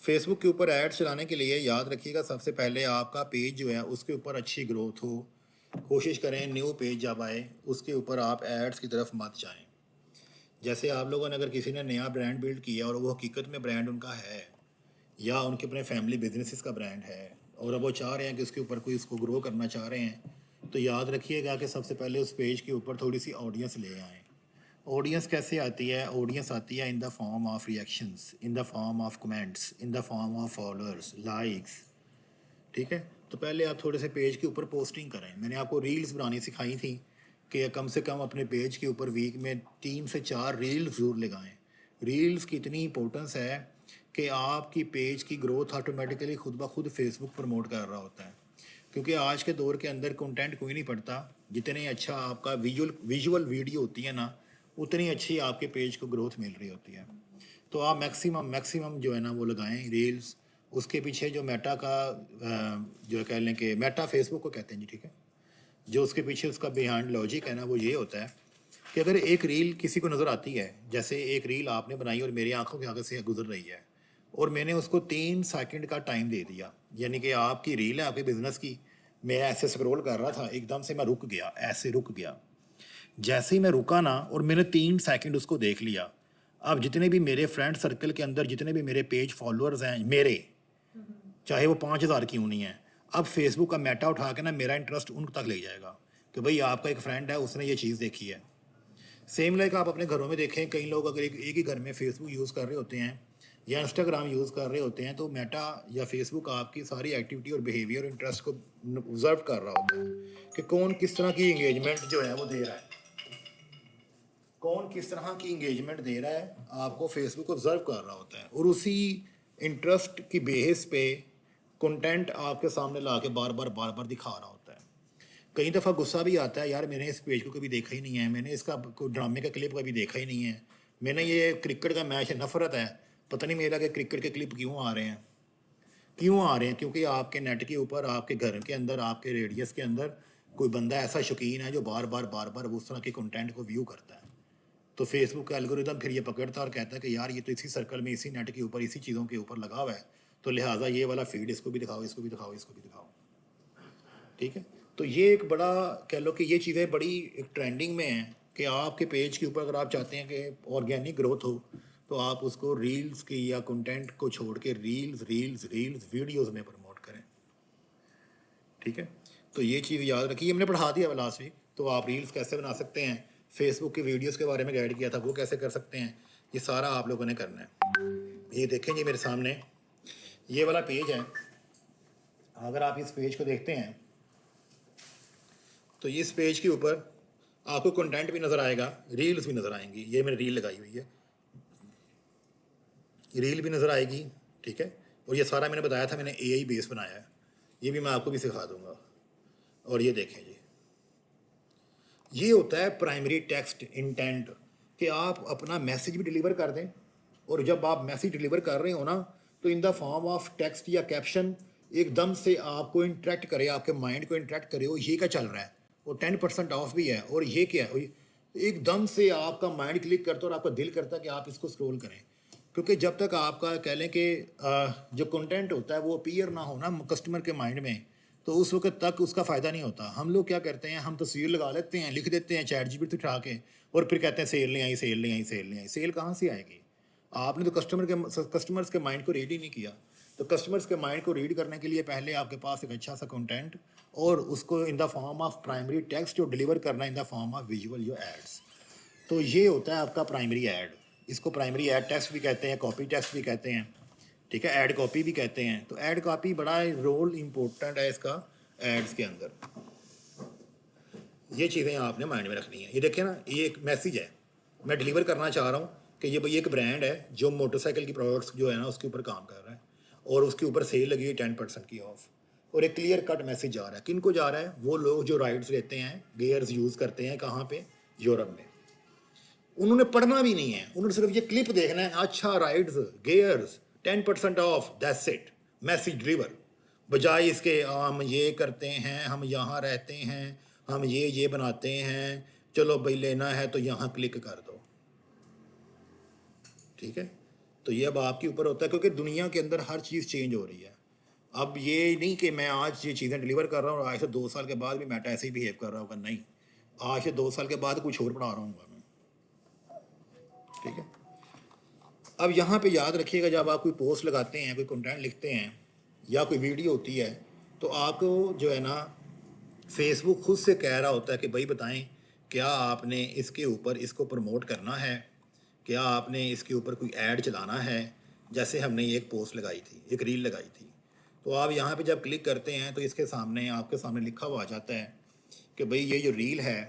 Facebook के ऊपर ads चलाने के लिए याद रखिएगा, सबसे पहले आपका पेज जो है उसके ऊपर अच्छी ग्रोथ हो। कोशिश करें न्यू पेज जब आए उसके ऊपर आप एड्स की तरफ मत जाएं। जैसे आप लोगों ने अगर किसी ने नया ब्रांड बिल्ड किया और वो हकीकत में ब्रांड उनका है या उनके अपने फैमिली बिजनेसेस का ब्रांड है और अब वो चाह रहे हैं कि उसके ऊपर कोई उसको ग्रो करना चाह रहे हैं, तो याद रखिएगा कि सबसे पहले उस पेज के ऊपर थोड़ी सी ऑडियंस ले आएँ। ऑडियंस कैसे आती है? ऑडियंस आती है इन the form of reactions, in the form of comments, in the form of followers, likes. ठीक है, तो पहले आप थोड़े से पेज के ऊपर पोस्टिंग करें। मैंने आपको रील्स बनानी सिखाई थी कि कम से कम अपने पेज के ऊपर वीक में 3 से 4 रील्स ज़रूर लगाएं। रील्स की इतनी इंपॉर्टेंस है कि आपकी पेज की ग्रोथ ऑटोमेटिकली खुद ब खुद फेसबुक प्रमोट कर रहा होता है, क्योंकि आज के दौर के अंदर कंटेंट कोई नहीं पढ़ता। जितने अच्छा आपका विजुअल वीडियो होती है ना, उतनी अच्छी आपके पेज को ग्रोथ मिल रही होती है। तो आप मैक्सिमम जो है ना वो लगाएं रील्स। उसके पीछे जो मेटा का जो कह लें कि मेटा फेसबुक को कहते हैं जी, ठीक है, जो उसके पीछे उसका बिहाइंड लॉजिक है ना, वो ये होता है कि अगर एक रील किसी को नज़र आती है, जैसे एक रील आपने बनाई और मेरी आंखों के आगे से गुजर रही है और मैंने उसको 3 सेकंड का टाइम दे दिया, यानी कि आपकी रील है आपके बिजनेस की, मैं ऐसे स्क्रॉल कर रहा था, एकदम से मैं रुक गया, ऐसे रुक गया। जैसे ही मैं रुका ना और मैंने 3 सेकंड उसको देख लिया, अब जितने भी मेरे फ्रेंड सर्कल के अंदर जितने भी मेरे पेज फॉलोअर्स हैं मेरे, चाहे वो 5,000 क्यों नहीं है, अब फेसबुक का मेटा उठा के ना मेरा इंटरेस्ट उन तक ले जाएगा कि भाई आपका एक फ्रेंड है, उसने ये चीज़ देखी है। सेम लाइक आप अपने घरों में देखें, कई लोग अगर एक ही घर में फेसबुक यूज़ कर रहे होते हैं या इंस्टाग्राम यूज़ कर रहे होते हैं, तो मेटा या फेसबुक आपकी सारी एक्टिविटी और बिहेवियर और इंटरेस्ट को ऑब्जर्व कर रहा होता है कि कौन किस तरह की इंगेजमेंट जो है वो दे रहा है, कौन किस तरह की इंगेजमेंट दे रहा है, आपको फेसबुक ऑब्जर्व कर रहा होता है और उसी इंटरेस्ट की बेस पे कंटेंट आपके सामने ला के बार बार दिखा रहा होता है। कई दफ़ा गुस्सा भी आता है, यार मैंने इस पेज को कभी देखा ही नहीं है, मैंने इसका कोई ड्रामे का क्लिप कभी देखा ही नहीं है, मैंने ये क्रिकेट का मैच है, नफरत है, पता नहीं मेरा कि क्रिकेट के क्लिप क्यों आ रहे हैं, क्यों आ रहे हैं? क्योंकि आपके नेट के ऊपर, आपके घर के अंदर, आपके रेडियस के अंदर कोई बंदा ऐसा शौकीन है जो बार बार उस तरह के कंटेंट को व्यू करता है। तो फेसबुक का एल्गोरिदम फिर ये पकड़ता है और कहता है कि यार ये तो इसी सर्कल में, इसी नेट के ऊपर, इसी चीज़ों के ऊपर लगा हुआ है, तो लिहाजा ये वाला फीड इसको भी दिखाओ, इसको भी दिखाओ, इसको भी दिखाओ। ठीक है, तो ये एक बड़ा कह लो कि ये चीज़ें बड़ी एक ट्रेंडिंग में हैं कि आपके पेज के ऊपर अगर आप चाहते हैं कि ऑर्गेनिक ग्रोथ हो, तो आप उसको रील्स की या कंटेंट को छोड़ के रील्स रील्स रील्स वीडियोस में प्रमोट करें। ठीक है, तो ये चीज़ याद रखिए, हमने पढ़ा दिया लास्ट वीक, तो आप रील्स कैसे बना सकते हैं, फेसबुक की वीडियोस के बारे में गाइड किया था, वो कैसे कर सकते हैं, ये सारा आप लोगों ने करना है। ये देखेंगे मेरे सामने ये वाला पेज है, अगर आप इस पेज को देखते हैं तो इस पेज के ऊपर आपको कंटेंट भी नज़र आएगा, रील्स भी नज़र आएंगी। ये मैंने रील लगाई हुई है, रील भी नज़र आएगी। ठीक है, और ये सारा मैंने बताया था, मैंने एआई बेस बनाया है, ये भी मैं आपको भी सिखा दूंगा। और ये देखें जी, ये होता है प्राइमरी टेक्स्ट इंटेंट, कि आप अपना मैसेज भी डिलीवर कर दें, और जब आप मैसेज डिलीवर कर रहे हो ना, तो इन द फॉर्म ऑफ टेक्स्ट या कैप्शन एकदम से आपको इंटरेक्ट करे, आपके माइंड को इंटरेक्ट करे, वो ये क्या चल रहा है, वो 10% ऑफ भी है, और ये क्या है, एकदम से आपका माइंड क्लिक करता है और आपका दिल करता है कि आप इसको स्क्रॉल करें। क्योंकि जब तक आपका कह लें कि जो कंटेंट होता है वो अपीयर ना हो ना कस्टमर के माइंड में, तो उस वक्त तक उसका फ़ायदा नहीं होता। हम लोग क्या करते हैं, हम तस्वीर लगा लेते हैं, लिख देते हैं चैट जीपीटी उठा के, और फिर कहते हैं सेल नहीं आई, सेल नहीं आई, सेल नहीं आई। सेल कहाँ से आएगी? आपने तो कस्टमर्स के माइंड को रीड ही नहीं किया। तो कस्टमर्स के माइंड को रीड करने के लिए पहले आपके पास एक अच्छा सा कंटेंट और उसको in the form of primary text जो डिलीवर करना in the form of visual your aids, तो ये होता है आपका प्राइमरी ऐड। इसको प्राइमरी ऐड टेक्स्ट भी कहते हैं, कॉपी टेक्स्ट भी कहते हैं। ठीक है, ऐड कॉपी भी कहते हैं। तो ऐड कॉपी बड़ा रोल इम्पोर्टेंट है इसका एड्स के अंदर। ये चीज़ें आपने माइंड में रखनी है। ये देखें ना, ये एक मैसेज है, मैं डिलीवर करना चाह रहा हूँ कि ये भाई एक ब्रांड है जो मोटरसाइकिल की प्रोडक्ट्स जो है ना उसके ऊपर काम कर रहा है, और उसके ऊपर सेल लगी है 10% की ऑफ, और एक क्लियर कट मैसेज जा रहा है। किन को जा रहा है? वो लोग जो राइड्स लेते हैं, गेयर्स यूज़ करते हैं, कहाँ पे? यूरोप में। उन्होंने पढ़ना भी नहीं है, उन्होंने सिर्फ ये क्लिप देखना है, अच्छा rides, gears, 10% of, that's it, message deliver. बजाय इसके हम ये करते हैं, हम यहाँ रहते हैं, हम ये बनाते हैं, चलो भाई लेना है तो यहाँ क्लिक कर दो। ठीक है, तो ये अब आपके ऊपर होता है, क्योंकि दुनिया के अंदर हर चीज़ चेंज हो रही है। अब ये नहीं कि मैं आज ये चीज़ें डिलीवर कर रहा हूँ और आज से 2 साल के बाद भी मेटा ऐसे ही बिहेव कर रहा होगा, नहीं। आज से 2 साल के बाद कुछ और पढ़ा रहा हूँ मैं, ठीक है। अब यहाँ पे याद रखिएगा, जब आप कोई पोस्ट लगाते हैं, कोई कंटेंट लिखते हैं या कोई वीडियो होती है, तो आपको जो है ना फेसबुक खुद से कह रहा होता है कि भाई बताएं, क्या आपने इसके ऊपर इसको प्रमोट करना है, क्या आपने इसके ऊपर कोई ऐड चलाना है। जैसे हमने ये एक पोस्ट लगाई थी, एक रील लगाई थी, तो आप यहाँ पे जब क्लिक करते हैं तो इसके सामने आपके सामने लिखा हुआ आ जाता है कि भाई ये जो रील है,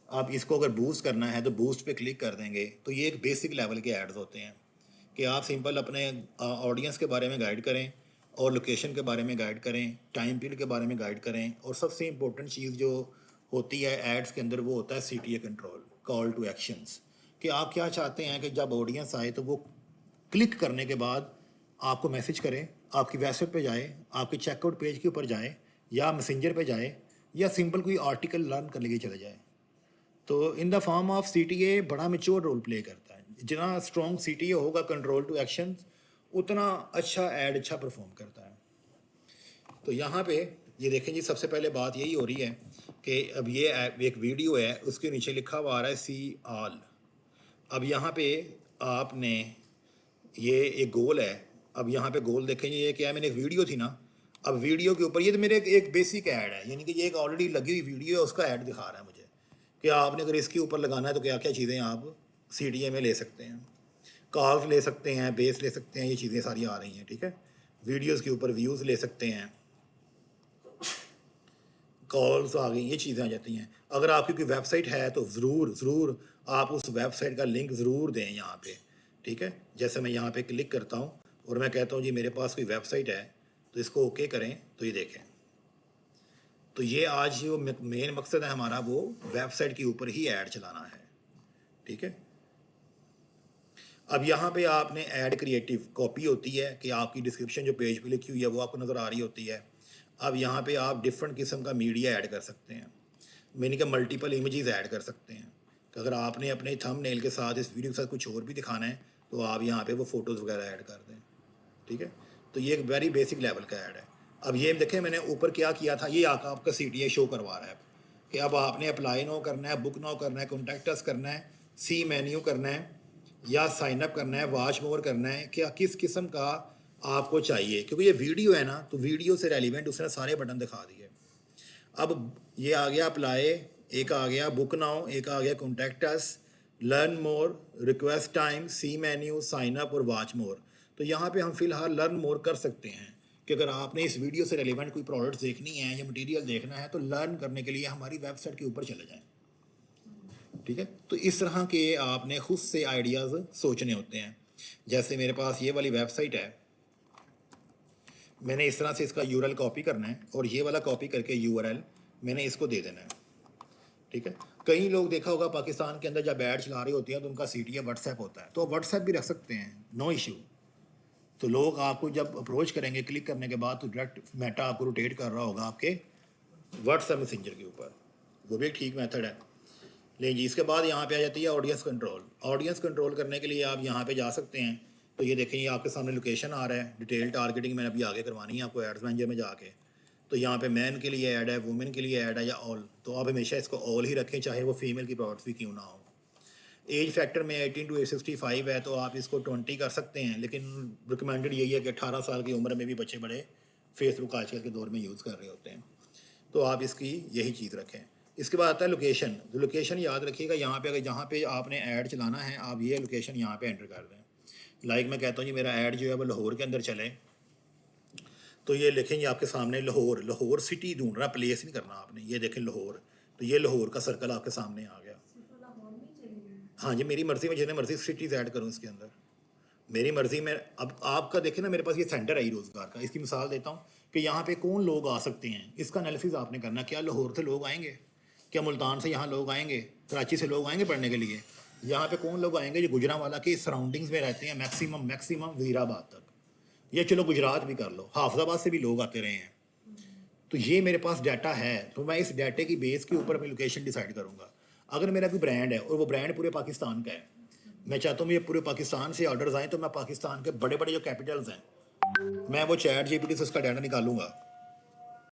आप इसको अगर बूस्ट करना है तो बूस्ट पे क्लिक कर देंगे। तो ये एक बेसिक लेवल के एड्स होते हैं कि आप सिंपल अपने ऑडियंस के बारे में गाइड करें और लोकेशन के बारे में गाइड करें, टाइम पीरियड के बारे में गाइड करें, और सबसे इम्पोर्टेंट चीज़ जो होती है एड्स के अंदर वो होता है CTA control, call to actions. कि आप क्या चाहते हैं कि जब ऑडियंस आए तो वो क्लिक करने के बाद आपको मैसेज करें, आपकी वेबसाइट पे जाए, आपके चेकआउट पेज के ऊपर जाए, या मैसेंजर पे जाए, या सिंपल कोई आर्टिकल लर्न करने के लिए चले जाए। तो इन द फॉर्म ऑफ CTA बड़ा मेच्योर रोल प्ले करता है। जितना स्ट्रॉन्ग CTA होगा, कंट्रोल टू एक्शन, उतना अच्छा ऐड अच्छा परफॉर्म करता है। तो यहाँ पे ये देखें जी, सबसे पहले बात यही हो रही है कि अब ये एक वीडियो है, उसके नीचे लिखा हुआ आ रहा है सी ऑल। अब यहाँ पे आपने ये एक गोल है, अब यहाँ पे गोल देखेंगे ये क्या है, मैंने एक वीडियो थी ना, अब वीडियो के ऊपर ये तो मेरे एक बेसिक ऐड है, यानी कि ये एक ऑलरेडी लगी हुई वीडियो है, उसका ऐड दिखा रहा है मुझे कि आपने अगर इसके ऊपर लगाना है तो क्या क्या चीज़ें आप CTA में ले सकते हैं। कॉल्स ले सकते हैं, बेस ले सकते हैं, ये चीज़ें सारी आ रही हैं, ठीक है। वीडियोस के ऊपर व्यूज़ ले सकते हैं, कॉल्स आ गई, ये चीज़ें आ जाती हैं। अगर आपकी कोई वेबसाइट है तो ज़रूर आप उस वेबसाइट का लिंक ज़रूर दें यहाँ पे, ठीक है। जैसे मैं यहाँ पे क्लिक करता हूँ और मैं कहता हूँ जी मेरे पास कोई वेबसाइट है, तो इसको ओके करें, तो ये देखें, तो ये आज जो मेन मकसद है हमारा वो वेबसाइट के ऊपर ही ऐड चलाना है, ठीक है। अब यहाँ पे आपने ऐड क्रिएटिव कॉपी होती है कि आपकी डिस्क्रिप्शन जो पेज पे लिखी हुई है वो आपको नज़र आ रही होती है। अब यहाँ पे आप डिफरेंट किस्म का मीडिया ऐड कर सकते हैं, मैंने कहा मल्टीपल इमेजेस ऐड कर सकते हैं। कि अगर आपने अपने थंबनेल के साथ इस वीडियो के साथ कुछ और भी दिखाना है तो आप यहाँ पे वो फ़ोटोज़ वगैरह ऐड कर दें, ठीक है। तो ये एक वेरी बेसिक लेवल का ऐड है। अब ये देखें मैंने ऊपर क्या किया था, ये आपका CTA शो करवा रहा है कि अब आपने अप्लाई नाउ करना है, बुक नाउ करना है, कॉन्टैक्ट अस करना है, सी मेन्यू करना है, या साइन अप करना है, वॉच मोर करना है, क्या किस किस्म का आपको चाहिए। क्योंकि ये वीडियो है ना, तो वीडियो से रेलिवेंट उसने सारे बटन दिखा दिए। अब ये आ गया अप्लाई, एक आ गया बुक नाउ, एक आ गया contact us, learn more, request time, see menu, sign up और वॉच मोर। तो यहाँ पे हम फिलहाल लर्न मोर कर सकते हैं कि अगर आपने इस वीडियो से रेलिवेंट कोई प्रोडक्ट्स देखनी है या मटेरियल देखना है तो लर्न करने के लिए हमारी वेबसाइट के ऊपर चले जाएं, ठीक है। तो इस तरह के आपने खुद से आइडियाज़ सोचने होते हैं। जैसे मेरे पास ये वाली वेबसाइट है, मैंने इस तरह से इसका URL कॉपी करना है और ये वाला कॉपी करके URL मैंने इसको दे देना है, ठीक है। कई लोग देखा होगा पाकिस्तान के अंदर जब ऐड चला रही होती हैं तो उनका CTA WhatsApp होता है, तो WhatsApp भी रख सकते हैं, नो इशू। तो लोग आपको जब अप्रोच करेंगे क्लिक करने के बाद तो डायरेक्ट मेटा आपको रोटेट कर रहा होगा आपके WhatsApp मैसेंजर के ऊपर, वो भी एक ठीक मेथड है। लेकिन जी इसके बाद यहाँ पे आ जाती है ऑडियंस कंट्रोल। ऑडियंस कंट्रोल करने के लिए आप यहाँ पे जा सकते हैं। तो ये देखें, ये आपके सामने लोकेशन आ रहा है, डिटेल टारगेटिंग मैंने अभी आगे करवानी है आपको एड्स मैनेजर में जाके। तो यहाँ पे मैन के लिए ऐड है, वुमेन के लिए ऐड है, या ऑल। तो आप हमेशा इसको ऑल ही रखें, चाहे वो फीमेल की प्रोडक्ट्स भी क्यों ना हो। एज फैक्टर में 18 to 65 है, तो आप इसको 20 कर सकते हैं, लेकिन रिकमेंडेड यही है कि 18 साल की उम्र में भी बच्चे बड़े फेसबुक आजकल के दौर में यूज़ कर रहे होते हैं। तो आप इसकी यही चीज़ रखें। इसके बाद आता है लोकेशन। तो लोकेशन याद रखिएगा, यहाँ पे अगर जहाँ पे आपने ऐड चलाना है आप ये लोकेशन यहाँ पे एंटर कर दें। लाइक मैं कहता हूँ जी मेरा ऐड जो है वो लाहौर के अंदर चले, तो ये लिखेंगे आपके सामने लाहौर। लाहौर सिटी ढूंढ रहा, प्लेस नहीं करना आपने। ये देखें लाहौर, तो ये लाहौर का सर्कल आपके सामने आ गया। हाँ जी, मेरी मर्ज़ी में जितने मर्ज़ी सिटीज़ ऐड करूँ इसके अंदर, मेरी मर्ज़ी में। अब आपका देखें ना, मेरे पास ये सेंटर है रोज़गार का। इसकी मिसाल देता हूँ कि यहाँ पे कौन लोग आ सकते हैं, इसका एनालिसिस आपने करना। क्या लाहौर से लोग आएंगे, क्या मुल्तान से यहाँ लोग आएंगे, कराची से लोग आएंगे पढ़ने के लिए। यहाँ पे कौन लोग आएंगे जो गुजरांवाला की सराउंडिंग्स में रहते हैं, मैक्सिमम वज़ीराबाद तक, या चलो गुजरात भी कर लो, हाफिजाबाद से भी लोग आते रहे हैं। तो ये मेरे पास डाटा है, तो मैं इस डाटे की बेस के ऊपर अपनी लोकेशन डिसाइड करूँगा। अगर मेरा कोई ब्रांड है और वो ब्रांड पूरे पाकिस्तान का है, मैं चाहता हूँ ये पूरे पाकिस्तान से ऑर्डर्स आएँ, तो मैं पाकिस्तान के बड़े-बड़े जो कैपिटल्स हैं, मैं वो चैट जीपीटी से उसका डाटा निकालूँगा